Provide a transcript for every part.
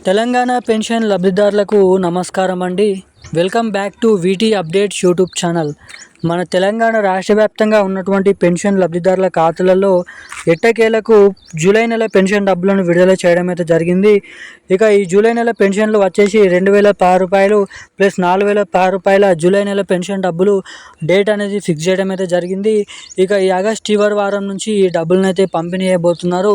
Telangana pension లబ్ధిదారులకు నమస్కారం అండి. Welcome back to వీటీ updates YouTube channel. మన తెలంగాణ రాష్ట్ర వ్యాప్తంగా ఉన్నటువంటి పెన్షన్ లబ్ధిదారుల ఖాతాలలో ఎట్టకేలకు జూలై నెల పెన్షన్ డబ్బులను విడుదల చేయడం అయితే జరిగింది. ఇక ఈ జూలై నెల పెన్షన్లు వచ్చేసి 2010 రూపాయలు ప్లస్ 4010 రూపాయల జూలై నెల పెన్షన్ డబ్బులు డేట్ అనేది ఫిక్స్ చేయడం అయితే జరిగింది. ఇక ఈ ఆగస్ట్ చివరి వారం నుంచి ఈ డబ్బులను అయితే పంపిణీ చేయబోతున్నారు.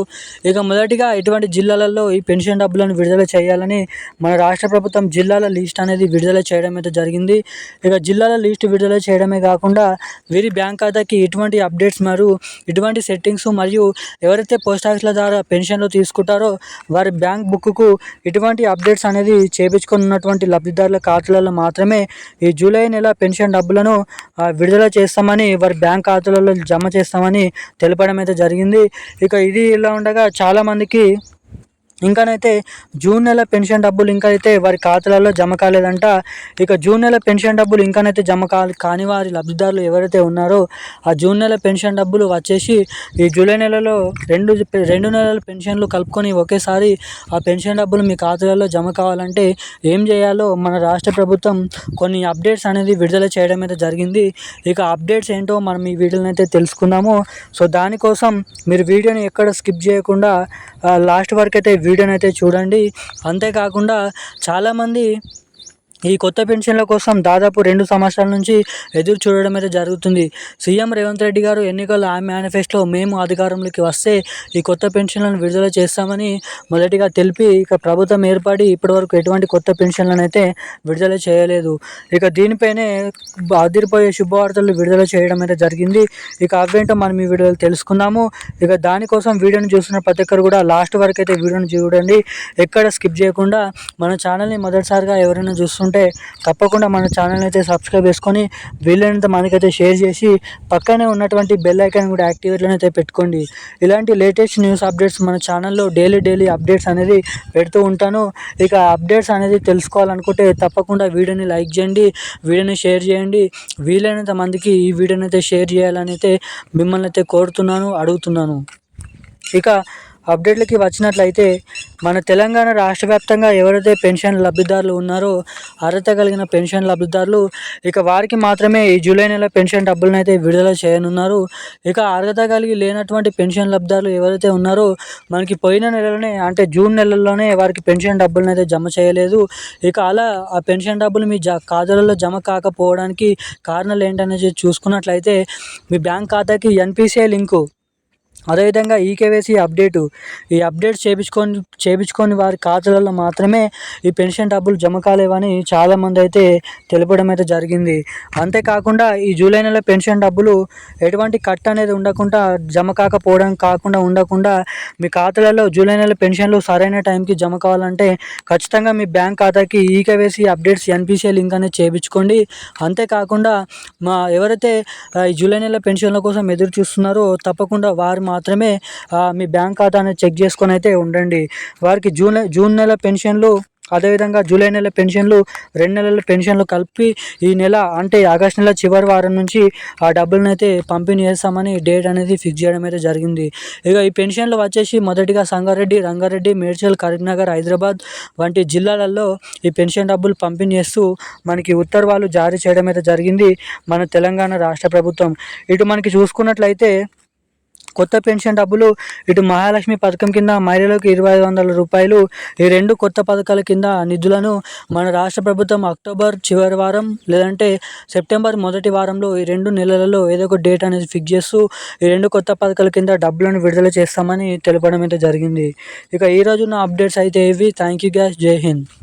ఇక మొదటిగా ఇటువంటి జిల్లాలలో ఈ పెన్షన్ డబ్బులను విడుదల చేయాలని మన రాష్ట్ర ప్రభుత్వం జిల్లాల లిస్ట్ అనేది విడుదల చేయడం అయితే జరిగింది. ఇక జిల్లాల లిస్ట్ విడుదల చేయడమే కాకుండా వీరి బ్యాంక్ ఖాతాకి ఎటువంటి అప్డేట్స్ మరియు ఎటువంటి సెట్టింగ్స్ మరియు ఎవరైతే పోస్ట్ ఆఫీస్ల ద్వారా పెన్షన్లు తీసుకుంటారో వారి బ్యాంక్ బుక్కు ఇటువంటి అప్డేట్స్ అనేది చేయించుకున్నటువంటి లబ్ధిదారుల ఖాతాలలో మాత్రమే ఈ జూలై నెల పెన్షన్ డబ్బులను విడుదల చేస్తామని వారి బ్యాంక్ ఖాతాలలో జమ చేస్తామని తెలపడం అయితే జరిగింది. ఇక ఇది ఇలా ఉండగా చాలామందికి ఇంకానైతే జూన్ నెల పెన్షన్ డబ్బులు ఇంకా అయితే వారి ఖాతాలలో జమ కాలేదంట. ఇక జూన్ నెల పెన్షన్ డబ్బులు ఇంకానైతే జమ కాని వారి లబ్ధిదారులు ఎవరైతే ఉన్నారో ఆ జూన్ నెల పెన్షన్ డబ్బులు వచ్చేసి ఈ జూలై నెలలో రెండు నెలల పెన్షన్లు కలుపుకొని ఒకేసారి ఆ పెన్షన్ డబ్బులు మీ ఖాతాలలో జమ కావాలంటే ఏం చేయాలో మన రాష్ట్ర ప్రభుత్వం కొన్ని అప్డేట్స్ అనేది విడుదల చేయడం అయితే జరిగింది. ఇక అప్డేట్స్ ఏంటో మనం ఈ వీడియోని అయితే తెలుసుకుందాము. సో దానికోసం మీరు వీడియోని ఎక్కడ స్కిప్ చేయకుండా లాస్ట్ వరకు అయితే వీడియోని అయితే చూడండి. అంతేకాకుండా చాలామంది ఈ కొత్త పెన్షన్ల కోసం దాదాపు 2 సంవత్సరాల నుంచి ఎదురు చూడడం అయితే జరుగుతుంది. సీఎం రేవంత్ రెడ్డి గారు ఎన్నికల మేనిఫెస్టోలో మేము అధికారంలోకి వస్తే ఈ కొత్త పెన్షన్లను విడుదల చేస్తామని మొదటిగా తెలిపి ఇక ప్రభుత్వం ఏర్పడి ఇప్పటివరకు ఎటువంటి కొత్త పెన్షన్లను అయితే విడుదల చేయలేదు. ఇక దీనిపైనే అదిరిపోయే శుభవార్తలు విడుదల చేయడం అయితే జరిగింది. ఇక అవేంటో మనం ఈ వీడియోలో తెలుసుకుందాము. ఇక దానికోసం వీడియోని చూస్తున్న ప్రతి ఒక్కరు కూడా లాస్ట్ వరకు అయితే వీడియోని చూడండి, ఎక్కడ స్కిప్ చేయకుండా. మన ఛానల్ని మొదటిసారిగా ఎవరైనా చూస్తుంటే తప్పకుండా మన ఛానల్ అయితే సబ్స్క్రైబ్ చేసుకొని వీలైనంత మనకైతే షేర్ చేసి పక్కనే ఉన్నటువంటి బెల్ ఐకాన్ కూడా యాక్టివేట్లో అయితే పెట్టుకోండి. ఇలాంటి లేటెస్ట్ న్యూస్ అప్డేట్స్ మన ఛానల్లో డైలీ అప్డేట్స్ అనేది పెడుతూ ఉంటాను. ఇక అప్డేట్స్ అనేది తెలుసుకోవాలనుకుంటే తప్పకుండా వీడియోని లైక్ చేయండి, వీడియోని షేర్ చేయండి. వీలైనంత మందికి ఈ వీడియోని అయితే షేర్ చేయాలని అయితే మిమ్మల్ని అయితే కోరుతున్నాను, అడుగుతున్నాను. ఇక అప్డేట్లకి వచ్చినట్లయితే మన తెలంగాణ రాష్ట్ర వ్యాప్తంగా ఎవరైతే పెన్షన్ లబ్ధిదారులు ఉన్నారో అర్హత కలిగిన పెన్షన్ లబ్ధిదారులు ఇక వారికి మాత్రమే ఈ జూలై నెల పెన్షన్ డబ్బులను అయితే విడుదల చేయనున్నారు. ఇక అర్హత కలిగి లేనటువంటి పెన్షన్ లబ్ధిదారులు ఎవరైతే ఉన్నారో మనకి పోయిన నెలలోనే అంటే జూన్ నెలలోనే వారికి పెన్షన్ డబ్బులను అయితే జమ చేయలేదు. ఇక అలా ఆ పెన్షన్ డబ్బులు మీ ఖాతాలలో జమ కాకపోవడానికి కారణాలు ఏంటనేది చూసుకున్నట్లయితే మీ బ్యాంక్ ఖాతాకి ఎన్పిసిఐ లింకు, అదేవిధంగా ఈకేవైసీ ఈ అప్డేట్స్ చేయించుకొని వారి ఖాతాలలో మాత్రమే ఈ పెన్షన్ డబ్బులు జమ కాలేవని చాలామంది అయితే తెలపడం అయితే జరిగింది. అంతేకాకుండా ఈ జూలై నెల పెన్షన్ డబ్బులు ఎటువంటి కట్ అనేది జమ ఉండకుండా మీ ఖాతాలలో జూలై నెల పెన్షన్లు సరైన టైంకి జమ కావాలంటే ఖచ్చితంగా మీ బ్యాంక్ ఖాతాకి ఈకేవైసీ అప్డేట్స్ ఎన్పిసిఐ లింక్ అనేది చేయించుకోండి. అంతేకాకుండా ఎవరైతే ఈ జూలై నెల పెన్షన్ల కోసం ఎదురు చూస్తున్నారో తప్పకుండా వారు మాత్రమే మీ బ్యాంక్ ఖాతాని చెక్ చేసుకొని అయితే ఉండండి. వారికి జూన్ నెల పెన్షన్లు అదేవిధంగా జూలై నెల పెన్షన్లు 2 నెలల పెన్షన్లు కలిపి ఈ నెల అంటే ఆగస్ట్ నెల చివరి వారం నుంచి ఆ డబ్బులను అయితే పంపిణీ చేస్తామని డేట్ అనేది ఫిక్స్ చేయడం అయితే జరిగింది. ఇక ఈ పెన్షన్లు వచ్చేసి మొదటిగా సంగారెడ్డి, రంగారెడ్డి, మేడ్చల్, కరీంనగర్, హైదరాబాద్ వంటి జిల్లాలలో ఈ పెన్షన్ డబ్బులు పంపిణీ చేస్తూ మనకి ఉత్తర్వులు జారీ చేయడం అయితే జరిగింది మన తెలంగాణ రాష్ట్ర ప్రభుత్వం. ఇటు మనకి చూసుకున్నట్లయితే కొత్త పెన్షన్ డబ్బులు ఇటు మహాలక్ష్మి పథకం కింద మహిళలకు 2500 రూపాయలు, ఈ 2 కొత్త పథకాల కింద నిధులను మన రాష్ట్ర ప్రభుత్వం అక్టోబర్ చివరి వారం లేదంటే సెప్టెంబర్ మొదటి వారంలో ఈ 2 నెలలలో ఏదో ఒక డేట్ అనేది ఫిక్స్ చేస్తూ ఈ 2 కొత్త పథకాల కింద డబ్బులను విడుదల చేస్తామని తెలపడం అయితే జరిగింది. ఇక ఈరోజు నా అప్డేట్స్ అయితే ఇవి. థ్యాంక్ యూ గ్యాస్, జై హింద్.